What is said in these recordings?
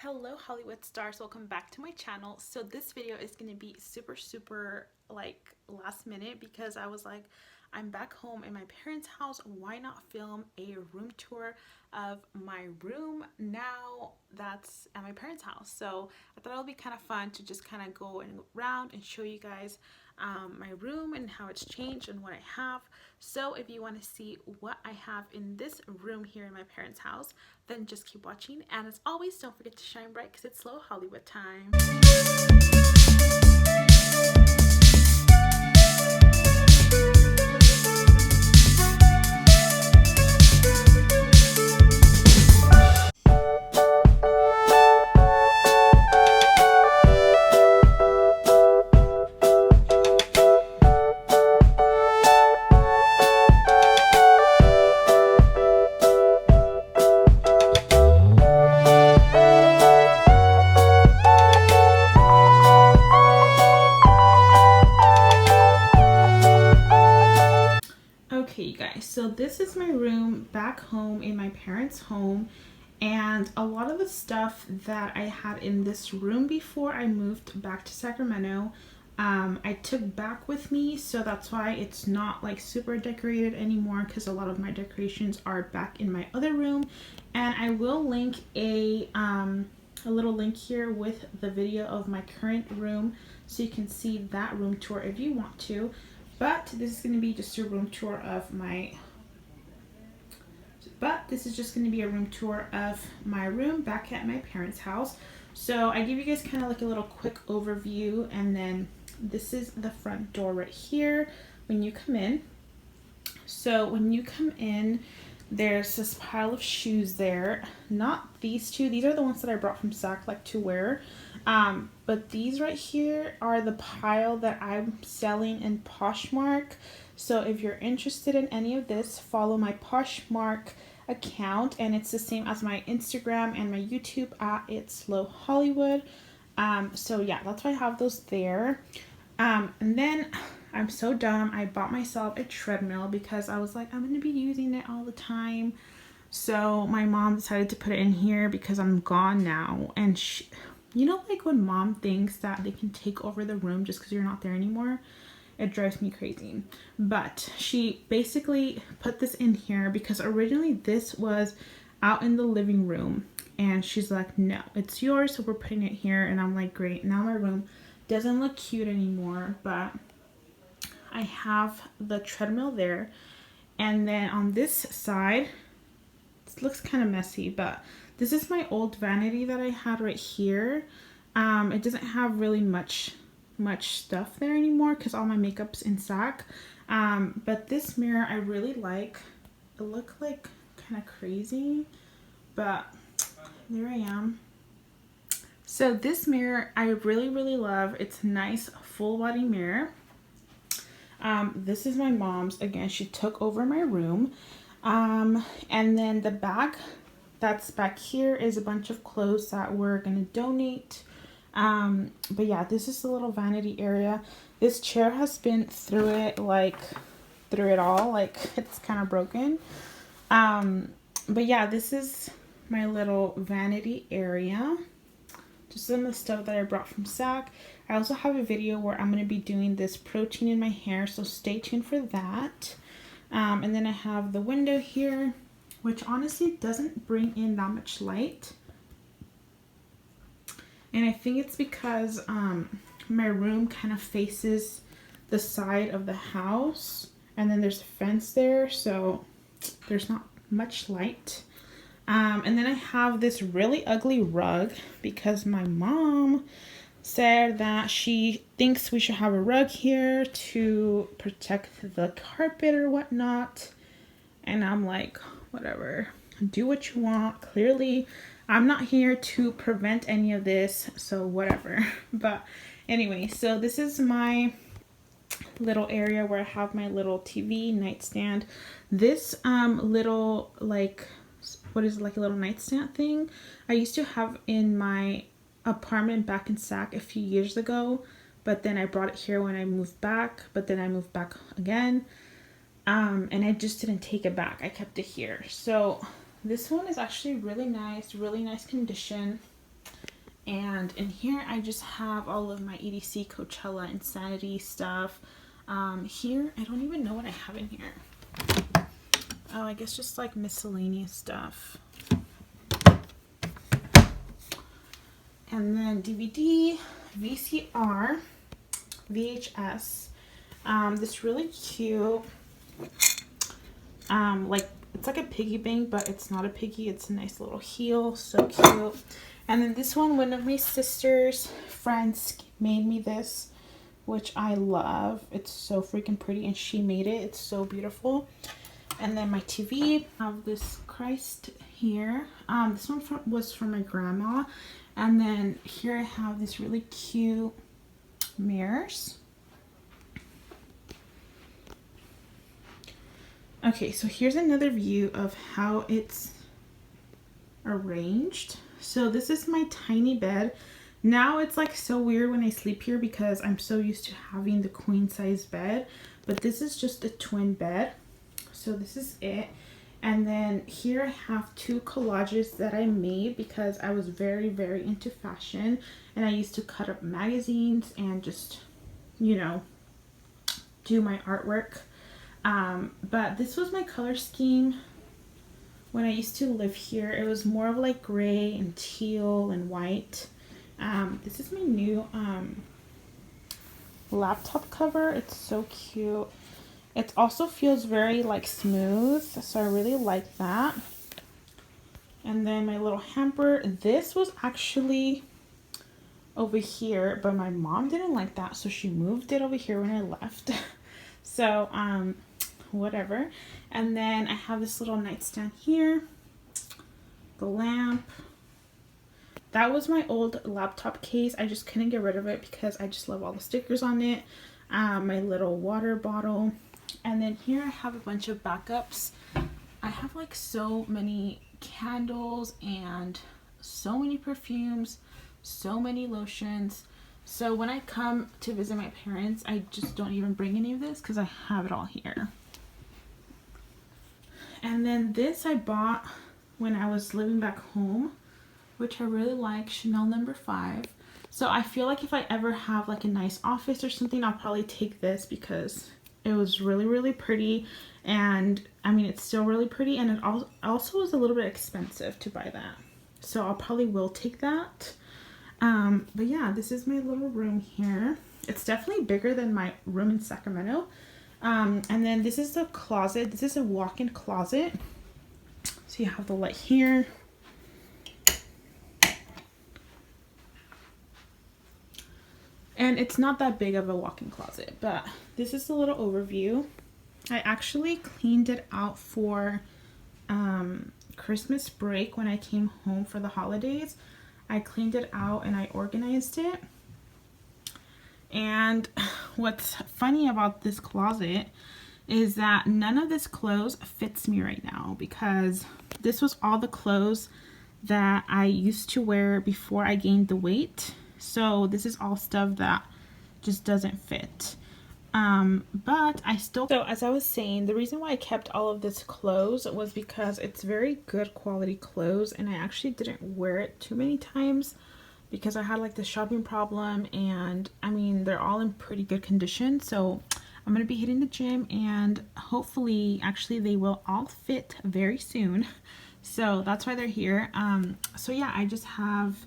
Hello Hollywood stars, welcome back to my channel. So this video is going to be super like last minute because I was like, I'm back home in my parents' house, why not film a room tour of my room now that's at my parents' house. So I thought it would be kind of fun to just kind of go around and show you guys my room and how it's changed and what I have. So if you want to see what I have in this room here in my parents' house, then just keep watching. And as always, don't forget to shine bright because it's slow Hollywood time. Okay, you guys, so this is my room back home in my parents' home, and a lot of the stuff that I had in this room before I moved back to Sacramento, I took back with me, so that's why it's not like super decorated anymore, because a lot of my decorations are back in my other room. And I will link a little link here with the video of my current room so you can see that room tour if you want to. But this is going to be just a room tour of my room back at my parents' house. So I give you guys kind of like a little quick overview, and then this is the front door right here when you come in. So when you come in, there's this pile of shoes there. Not these two. These are the ones that I brought from Sac like to wear. But these right here are the pile that I'm selling in Poshmark. So if you're interested in any of this, follow my Poshmark account, and it's the same as my Instagram and my YouTube at Itslohollywood. So yeah, that's why I have those there. And then I'm so dumb, I bought myself a treadmill because I was like, I'm going to be using it all the time. So my mom decided to put it in here because I'm gone now. And she, you know, like when mom thinks that they can take over the room just because you're not there anymore, it drives me crazy. But she basically put this in here because originally this was out in the living room, and she's like, no, it's yours, so we're putting it here. And I'm like, great, now my room doesn't look cute anymore, but I have the treadmill there. And then on this side, it looks kind of messy, but this is my old vanity that I had right here. It doesn't have really much stuff there anymore because all my makeup's in Sac. But this mirror I really like. It looked like kind of crazy, but there I am. So this mirror I really love. It's a nice full body mirror. This is my mom's. Again, she took over my room. And then the back that's back here is a bunch of clothes that we're gonna donate. But yeah, this is the little vanity area. This chair has been through it all, like it's kind of broken. But yeah, this is my little vanity area. Just some of the stuff that I brought from Sac. I also have a video where I'm going to be doing this protein in my hair, so stay tuned for that. And then I have the window here, which honestly doesn't bring in that much light. And I think it's because my room kind of faces the side of the house, and then there's a fence there, so there's not much light. And then I have this really ugly rug because my mom said that she thinks we should have a rug here to protect the carpet or whatnot. And I'm like, whatever, do what you want. Clearly, I'm not here to prevent any of this, so whatever. But anyway, so this is my little area where I have my little TV nightstand. This little, like, what is it, like a little nightstand thing I used to have in my apartment back in Sac a few years ago, but then I brought it here when I moved back, but then I moved back again, and I just didn't take it back. I kept it here. So this one is actually really nice condition. And in here I just have all of my EDC, Coachella, Insanity stuff. Here I don't even know what I have in here. Oh, I guess just like miscellaneous stuff. And then DVD, VCR, VHS. This really cute, like it's like a piggy bank, but it's not a piggy. It's a nice little heel, so cute. And then this one of my sister's friends made me this, which I love. It's so freaking pretty, and she made it. It's so beautiful. And then my TV, I have this Christ here. This one was from my grandma. And then here I have this really cute mirrors. Okay, so here's another view of how it's arranged. So this is my tiny bed. Now it's like so weird when I sleep here because I'm so used to having the queen size bed, but this is just a twin bed. So this is it. And then here I have two collages that I made because I was very, very into fashion, and I used to cut up magazines and just, you know, do my artwork. But this was my color scheme when I used to live here. It was more of like gray and teal and white. This is my new laptop cover. It's so cute. It also feels very like smooth, so I really like that. And then my little hamper. This was actually over here, but my mom didn't like that, so she moved it over here when I left. So whatever. And then I have this little nightstand here, the lamp. That was my old laptop case. I just couldn't get rid of it because I just love all the stickers on it. My little water bottle. And then here I have a bunch of backups. I have like so many candles and so many perfumes, so many lotions. So when I come to visit my parents, I just don't even bring any of this because I have it all here. And then this I bought when I was living back home, which I really like, Chanel No. 5. So I feel like if I ever have like a nice office or something, I'll probably take this because it was really, really pretty. And I mean, it's still really pretty, and it also was a little bit expensive to buy that. So I'll probably will take that. But yeah, this is my little room here. It's definitely bigger than my room in Sacramento. And then this is the closet. This is a walk-in closet. So you have the light here. And it's not that big of a walk-in closet, but this is a little overview. I actually cleaned it out for Christmas break when I came home for the holidays. I cleaned it out and I organized it. And what's funny about this closet is that none of this clothes fits me right now because this was all the clothes that I used to wear before I gained the weight. So this is all stuff that just doesn't fit. But I still, so as I was saying, the reason why I kept all of this clothes was because it's very good quality clothes, and I actually didn't wear it too many times because I had like the shopping problem, and I mean, they're all in pretty good condition. So I'm going to be hitting the gym, and hopefully actually they will all fit very soon. So that's why they're here. So yeah, I just have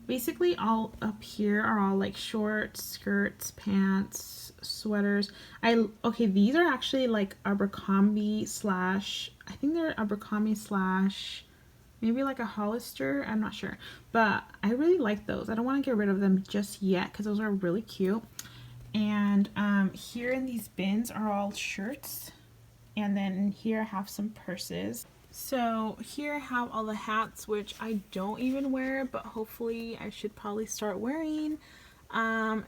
basically all up here are all like shorts, skirts, pants, sweaters. Okay, these are actually like Abercrombie slash, I think they're Abercrombie slash maybe like a Hollister, I'm not sure, but I really like those. I don't want to get rid of them just yet because those are really cute. And here in these bins are all shirts, and then here I have some purses. So here I have all the hats, which I don't even wear, but hopefully I should probably start wearing.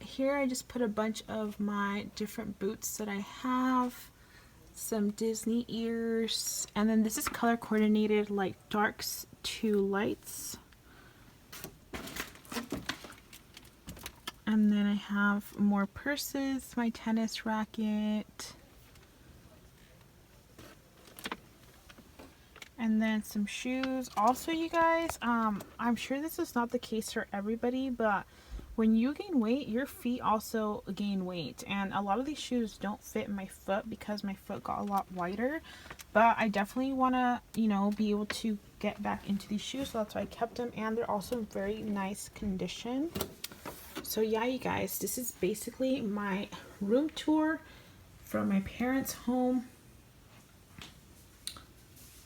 Here I just put a bunch of my different boots that I have, some Disney ears, and then this is color coordinated, like darks to lights. And then I have more purses, my tennis racket. And then some shoes. Also, you guys, I'm sure this is not the case for everybody, but when you gain weight, your feet also gain weight. And a lot of these shoes don't fit my foot because my foot got a lot wider. But I definitely want to, you know, be able to get back into these shoes. So that's why I kept them. And they're also in very nice condition. So yeah, you guys, this is basically my room tour from my parents' home.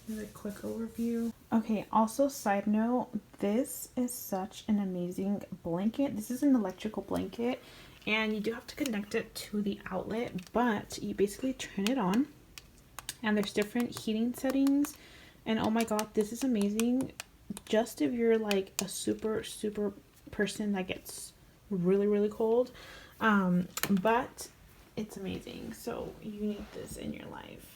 Another quick overview. Okay, also side note, this is such an amazing blanket. This is an electrical blanket and you do have to connect it to the outlet, but you basically turn it on and there's different heating settings. And oh my god, this is amazing. Just if you're like a super person that gets really cold, but it's amazing. So you need this in your life.